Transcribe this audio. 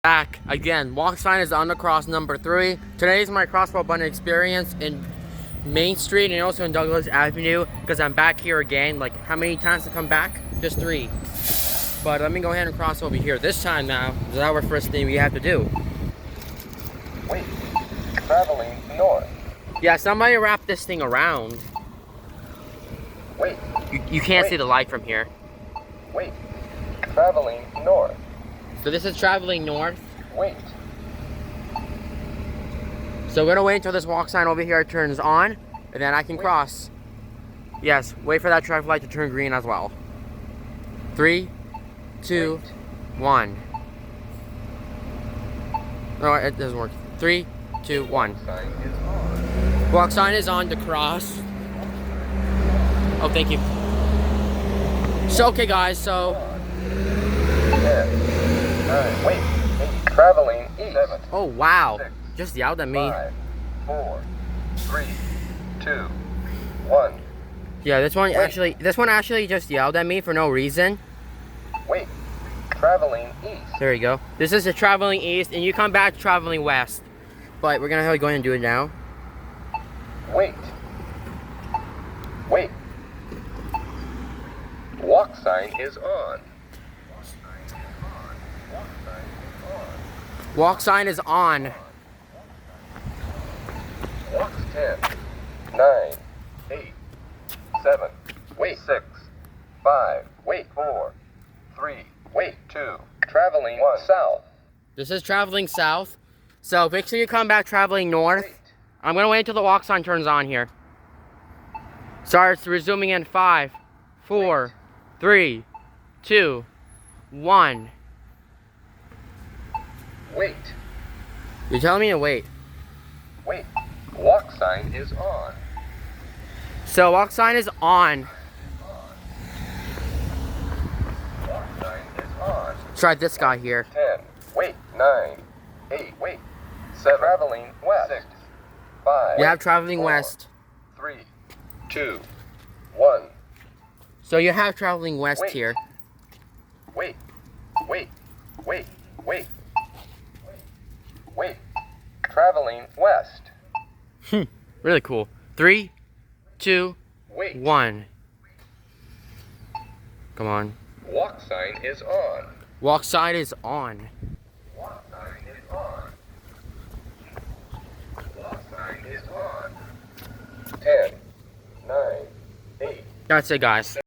Back again. Walk sign is on the cross number 3. Today is my crosswalk button experience in Main Street and also in Douglas Avenue because I'm back here again. Like, how many times to come back? Just 3. But let me go ahead and cross over here this time now. That's our first thing we have to do. Wait, traveling north. Yeah, somebody wrap this thing around. Wait. You can't see the light from here. Wait, traveling north. So this is traveling north. Wait. So we're gonna wait until this walk sign over here turns on, and then I can cross. Yes, wait for that traffic light to turn green as well. 3, 2, 1. No, it doesn't work. 3, 2, 1. Walk sign is on to cross. Oh, thank you. So, okay guys, so... 10, 9, wait, traveling east. 7, oh, wow. 6, Just yelled at me. 5, 4, 3, 2, 1. Yeah, this one actually just yelled at me for no reason. Wait, traveling east. There you go. This is the traveling east, and you come back traveling west. But we're gonna go ahead and do it now. Wait. Wait. Walk sign is on. Walk sign is on. Walk 10, 9, 8, 7, wait 6, 5, wait 4, 3, wait 2, traveling 1 south. This is traveling south. So make sure you come back traveling north. Wait. I'm gonna wait until the walk sign turns on here. Starts resuming in 5, 4, 3, 2, 1. Wait. You're telling me to wait. Wait. Walk sign is on. So walk sign is on. Walk sign is on. Try this guy here. 10, wait 9, 8, wait 7, traveling west. 6, 5, You have traveling 4, west. 3, 2, 1. So you have traveling west Wait. here. Wait. Wait. Wait. Wait. Wait. Traveling west. Really cool. 3, 2, Wait. 1. Come on. Walk sign is on. Walk sign is on. Walk sign is on. Walk sign is on. 10, 9, 8. That's it, guys.